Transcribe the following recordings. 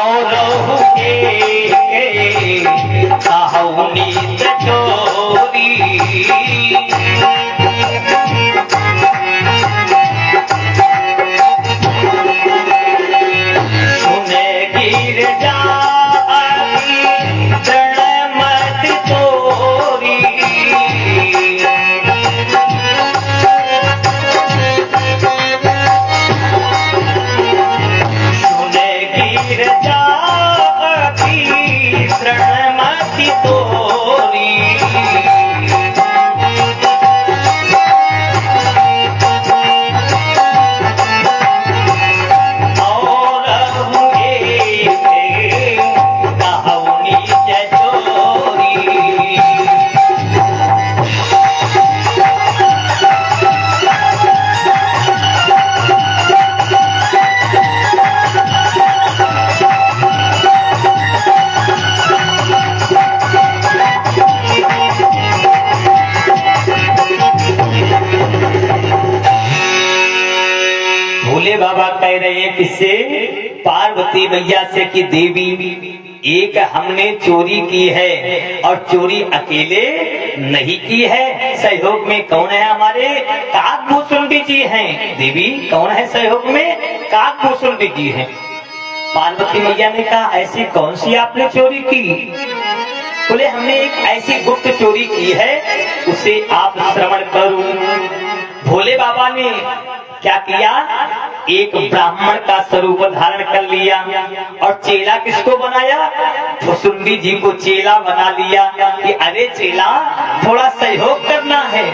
और कहुनी चोरी सुने गिर जाती चरण मत तोरी सुने गिर जाती चरण मत तोरी भोले बाबा कह रहे हैं किससे? पार्वती मैया से कि देवी एक हमने चोरी की है और चोरी अकेले नहीं की है, सहयोग में कौन है? हमारे काकभूषुंडी जी हैं। देवी कौन है सहयोग में? काकभूषुंडी जी हैं। पार्वती मैया ने कहा ऐसी कौन सी आपने चोरी की? बोले हमने एक ऐसी गुप्त चोरी की है, उसे आप श्रवण करो। भोले बाबा ने क्या किया? एक ब्राह्मण का स्वरूप धारण कर लिया और चेला किसको बनाया? भुसुंडी जी को चेला बना लिया कि अरे चेला थोड़ा सहयोग करना है।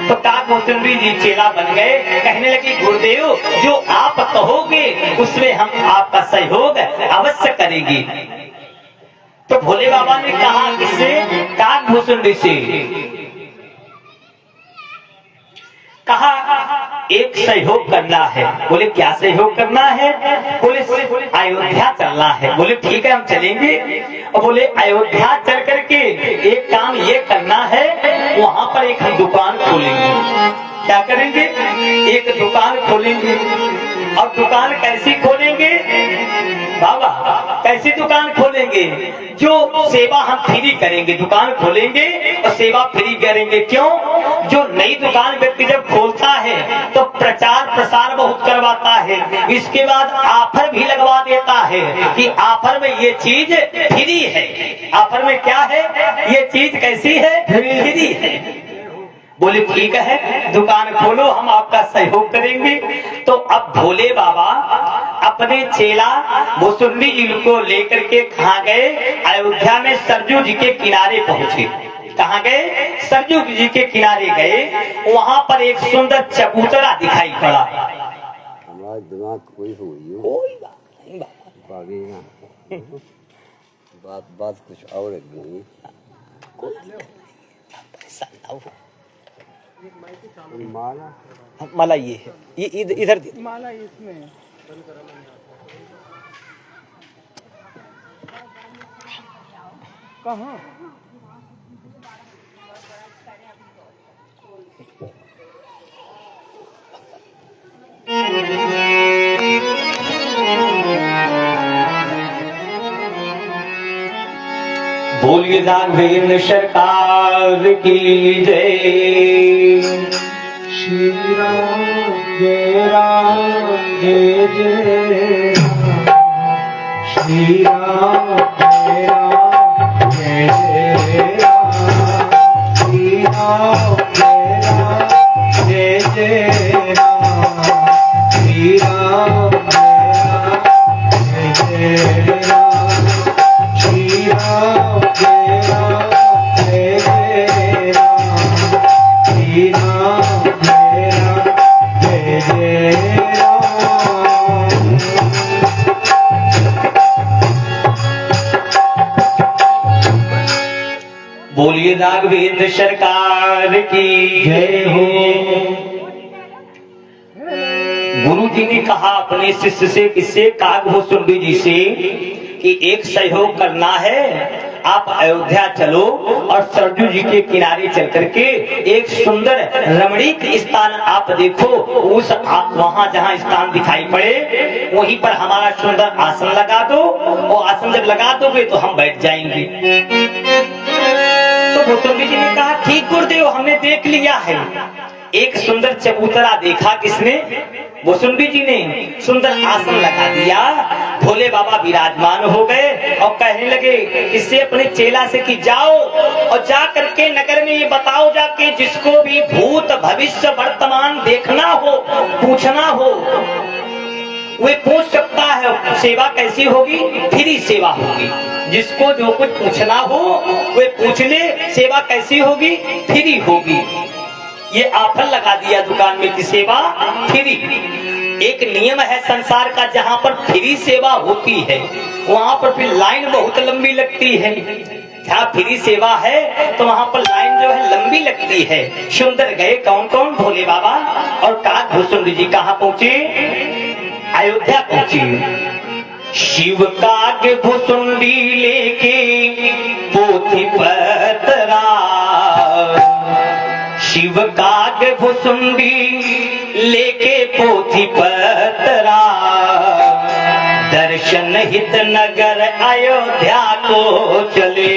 तो काकभूषुंडी जी चेला बन गए। कहने लगे गुरुदेव जो आप कहोगे उसमें हम आपका सहयोग अवश्य करेंगे। तो भोले बाबा ने कहा किससे? काकभूषुंडी से कहा एक सहयोग करना है। बोले क्या सहयोग करना है? बोले अयोध्या चलना है। बोले ठीक है हम चलेंगे। और बोले अयोध्या चल करके एक काम ये करना है, वहां पर एक हम दुकान खोलेंगे। क्या करेंगे? एक दुकान खोलेंगे। और दुकान कैसी खोलेंगे बाबा? कैसी दुकान खोलेंगे? जो सेवा हम फ्री करेंगे। दुकान खोलेंगे और सेवा फ्री करेंगे। क्यों? जो नई दुकान व्यक्ति जब खोलता है तो प्रचार प्रसार बहुत करवाता है, इसके बाद ऑफर भी लगवा देता है कि ऑफर में ये चीज फ्री है। ऑफर में क्या है? ये चीज कैसी है? फ्री है। बोले ठीक है दुकान खोलो हम आपका सहयोग करेंगे। तो अब भोले बाबा अपने चेला भुसुंडी जी को लेकर के कहाँ गए? अयोध्या में सरजू जी के किनारे पहुंचे। कहाँ गए? सरजू जी के किनारे गए। वहां पर एक सुंदर चबूतरा दिखाई पड़ा। हमारा दिमाग कोई बात कुछ और नहीं। माला ये है, ये इधर माला इसमें कहाँ? बोलिए राघवेंद्र सरकार की जय। श्री राम जय राम जय जय श्री राम जय राम जय जय श्री राम जय राम जय जय श्री राम जय जय श्री राम जय राम जय जय श्री राम जय राम जय जय बोलिए राघवेंद्र सरकार की जय हो। गुरु जी ने कहा अपने शिष्य से, किससे? काकभूषुंडी जी से कि एक सहयोग करना है आप अयोध्या चलो और सरजू जी के किनारे चल करके एक सुंदर रमणीक स्थान आप देखो, उस आप वहां जहां स्थान दिखाई पड़े वहीं पर हमारा सुंदर आसन लगा दो, और आसन जब लगा दोगे तो हम बैठ जाएंगे। तो भुसुंडी जी ने कहा ठीक गुरुदेव, हमने देख लिया है। एक सुंदर चबूतरा देखा किसने? भुसुंडी जी ने। सुंदर आसन लगा दिया, भोले बाबा विराजमान हो गए और कहने लगे इससे अपने चेला से कि जाओ और जा करके नगर में ये बताओ जाके, जिसको भी भूत भविष्य वर्तमान देखना हो, पूछना हो, वे पूछ सकता है। सेवा कैसी होगी? फ्री सेवा होगी। जिसको जो कुछ पूछना हो वे पूछ ले। सेवा कैसी होगी? फ्री होगी। ये ऑफर लगा दिया दुकान में कि सेवा फ्री। एक नियम है संसार का, जहाँ पर फ्री सेवा होती है वहाँ पर फिर लाइन बहुत लंबी लगती है। जहाँ फ्री सेवा है तो वहाँ पर लाइन जो है लंबी लगती है। सुंदर गए कौन कौन? भोले बाबा और काग भुसुंडी जी। कहाँ पहुँचे? अयोध्या पहुँचे। शिव काग भुसुंडी लेके पोथी पतरा, शिव काग भुसुंडी लेके पोथी पतरा, दर्शन हित नगर अयोध्या को चले।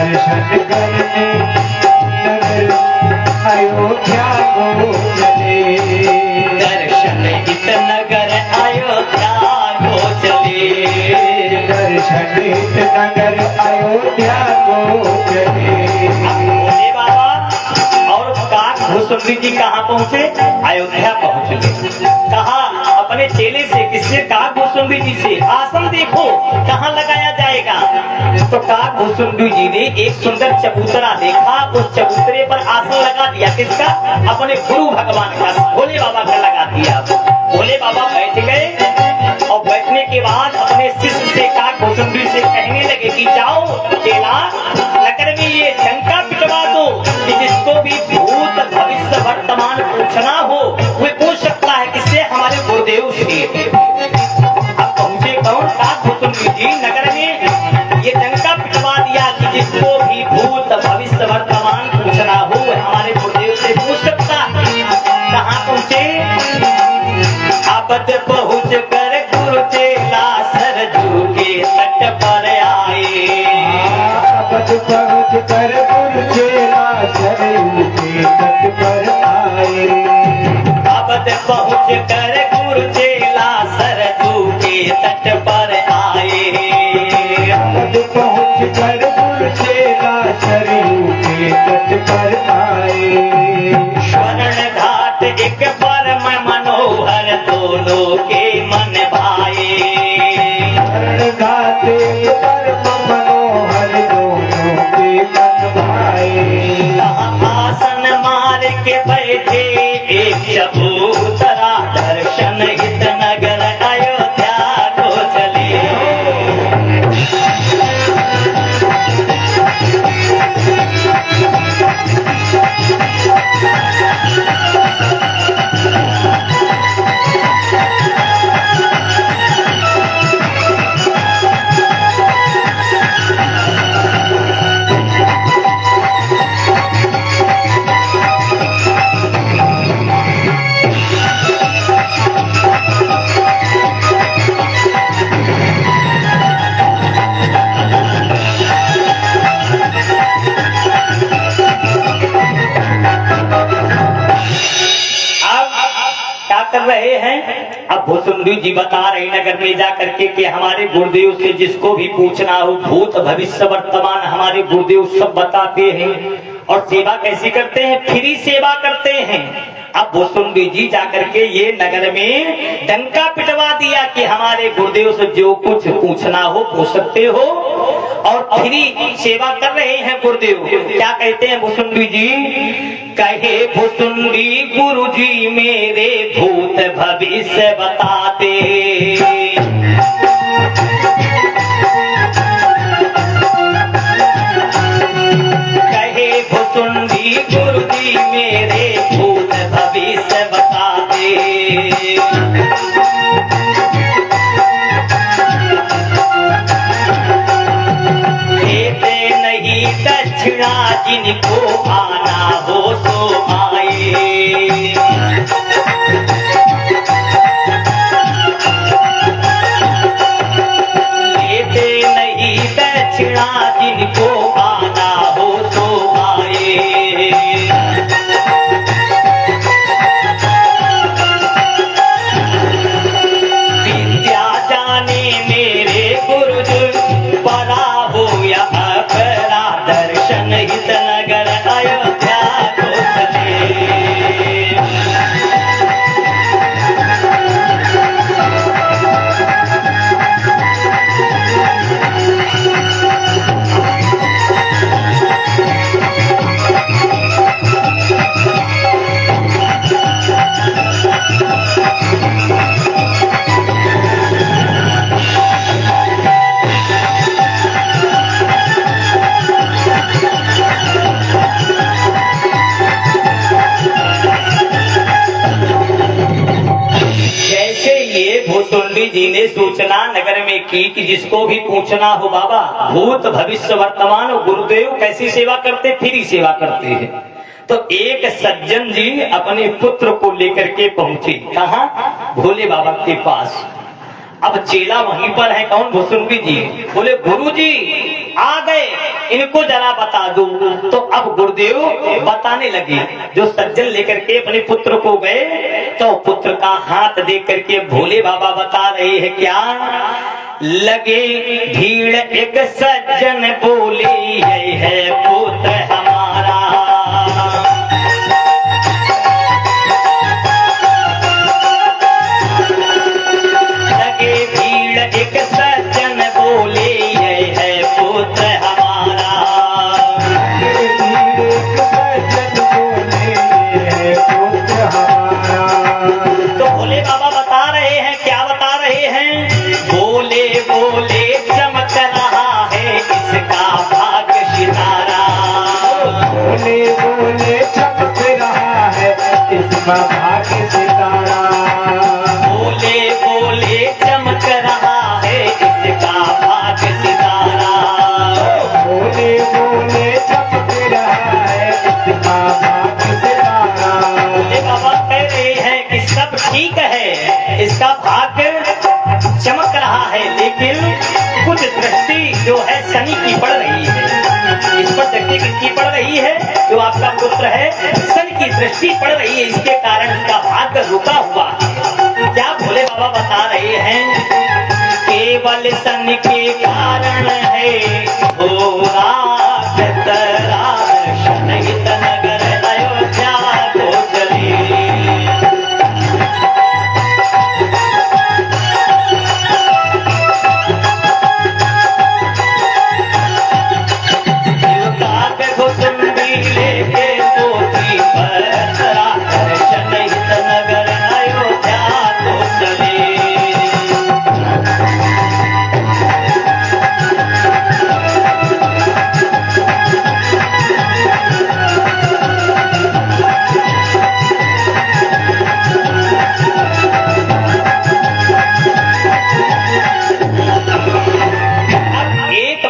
दर्शन करने नगर अयोध्या को चले, दर्शन हित नगर अयोध्या को चले, दर्शन हित नगर अयोध्या को चले। भोले बाबा और काग भुसुंडी जी कहाँ पहुँचे? अयोध्या पहुँचे। कहा अपने चेले से, किससे? काग भुसुंडी जी से, आसन देखो कहाँ लगाया जाएगा। तो काग भुसुंडी जी ने एक सुंदर चबूतरा देखा, उस चबूतरे पर आसन लगा दिया। किसका? अपने गुरु भगवान का, भोले बाबा का लगा दिया। भोले बाबा बैठ गए और बैठने के बाद अपने शिष्य से, काग भुसुंडी से कहने लगे कि जाओ चेला, नगर में ये डंका पिटवा दो कि जिसको भी भूत भविष्य वर्तमान पूछना हो वे पूछ सकता है। किससे? हमारे गुरुदेव से। अब पहुंचे कौन? काग भुसुंडी जी नगर में ये डंका पिटवा दिया कि जिसको भी भूत भविष्य वर्तमान पूछना हो हमारे गुरुदेव से पूछ सकता है। कहाँ पहुंचे? आपद पहुंच कर गुरु चेला सरजू के तट पर आए, आपद पहुंच कर गुरु चेला सरजू के तट पर आए, आपद पहुंच कर गुरु चेला सरजू के तट पर आए, आपद पहुंच कर गुरु चेला सरजू के तट पर आए। स्वर्ण घाट एक परम मनोहर दोनों के मन भाए, स्वर्ण घाट परम मनोहर दोनों के मन भाए। आसन मार के बैठे एक चबूतरा, दर्शन हित नगर अयोध्या को चले। कर रहे हैं। अब भुसुंडी जी बता रहे नगर में जा करके कि हमारे गुरुदेव से जिसको भी पूछना हो, भूत भविष्य वर्तमान हमारे गुरुदेव सब बताते हैं। और सेवा कैसी करते हैं? फ्री सेवा करते हैं। अब भुसुंडी जी जाकर के ये नगर में डंका पिटवा दिया कि हमारे गुरुदेव से जो कुछ पूछना हो पूछ सकते हो। और फ्री सेवा कर रहे हैं गुरुदेव। क्या कहते हैं भुसुंडी जी? कहे भुसुंडी गुरु जी मेरे भूत भविष्य बताते। कहे भुसुंडी गुरु जी मेरे भूत भविष्य बताते। दक्षिणा जिनको आना हो सो आए। लेते नहीं दक्षिणा जिनको आना हो सो आए। विद्या जाने मेरे गुरुजी परा हो या अपरा, दर्शन हित नगर अयोध्या को चले। भुसुंडी जी ने सूचना नगर में की कि जिसको भी पूछना हो बाबा भूत भविष्य वर्तमान गुरुदेव कैसी सेवा करते, फ्री सेवा करते हैं। तो एक सज्जन जी अपने पुत्र को लेकर के पहुंचे। कहाँ? भोले बाबा के पास। अब चेला वहीं पर है। कौन? भुसुंडी जी। बोले गुरु जी आ गए, इनको जरा बता दो। तो अब गुरुदेव बताने लगे। जो सज्जन लेकर के अपने पुत्र को गए तो पुत्र का हाथ देख करके भोले बाबा बता रहे हैं क्या? लगे भीड़ एक सज्जन बोले ये है पुत्र हमारा। एक सज्जन बोले ये है पुत्र हमारा। एक सज्जन बोले ये है पुत्र हमारा। तो भोले बाबा बता रहे हैं, क्या बता रहे हैं? बोले बोले चमक रहा है इसका भाग्य सितारा। बोले बोले चमक रहा है इसका भाग्य सितारा। बोले बोले चमक रहा है इसका भाग्य सितारा। बोले बोले चमक रहा है इसका भाग्य सितारा। भोले बाबा कह रहे हैं कि सब ठीक है, इसका भाग्य चमक रहा है, लेकिन कुछ दृष्टि जो है शनि की पड़ रही है। इस पर दृष्टि किसकी पड़ रही है? जो आपका पुत्र है शनि की दृष्टि पड़ रही है, इसके कारण इसका भाग्य रुका हुआ है। क्या भोले बाबा बता रहे हैं? केवल शनि के कारण है भोला शनित नगर अयोध्या को चले। भुसुंडी लेके पोथी पर शनित नगर अयोध्या को चले।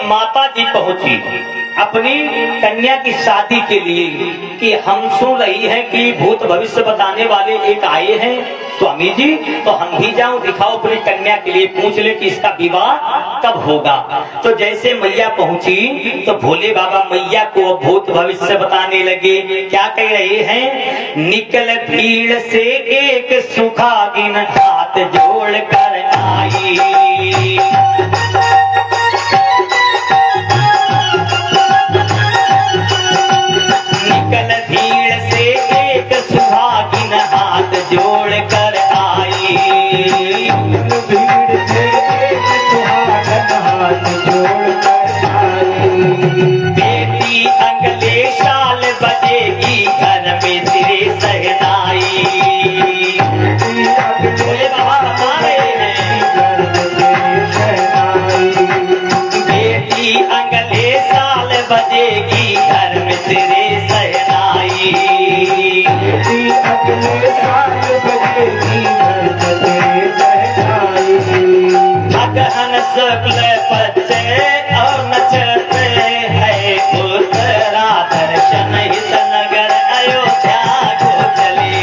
माता जी पहुंची अपनी कन्या की शादी के लिए कि हम सुन रही हैं कि भूत भविष्य बताने वाले एक आए हैं स्वामी जी, तो हम भी जाऊं दिखाओ अपनी कन्या के लिए, पूछ ले कि इसका विवाह कब होगा। तो जैसे मैया पहुंची तो भोले बाबा मैया को भूत भविष्य बताने लगे। क्या कह रहे हैं? निकल भीड़ से एक सुखागिन हाथ जोड़ कर आई। निकल भीड़ से एक सुहागिन हाथ जोड़ कर आई। भीड़ से एक सुहागन हाथ जोड़ कर बजेगी घर में तेरे सहनाई। बेटी अगले साल बजेगी घर में तेरे सहनाई। अगहन शुक्ल बच्चे और नचते हैं उत्तरा दर्शन हित नगर अयोध्या को चले।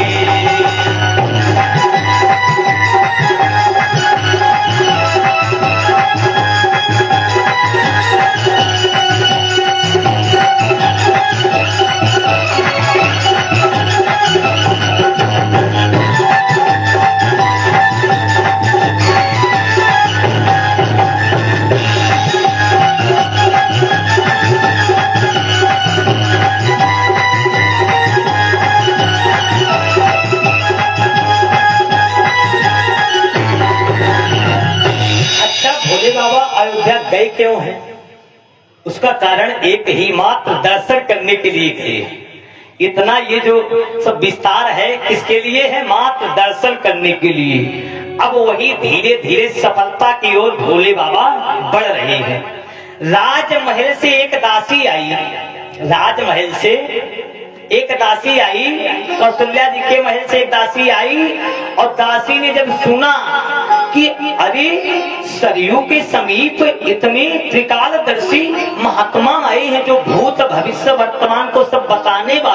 अच्छा भोले बाबा अयोध्या गए क्यों हैं? उसका कारण एक ही मात्र दर्शन करने के लिए गए। इतना ये जो सब विस्तार है किसके लिए है? मात्र दर्शन करने के लिए। अब वही धीरे धीरे सफलता की ओर भोले बाबा बढ़ रहे हैं। राजमहल से एक दासी आई, राजमहल से एक दासी आई, कौशल्या जी के महल से एक दासी आई, और दासी ने जब सुना कि अरे सरयू के समीप इतने त्रिकालदर्शी महात्मा आए हैं जो भूत भविष्य वर्तमान को सब बताने वाले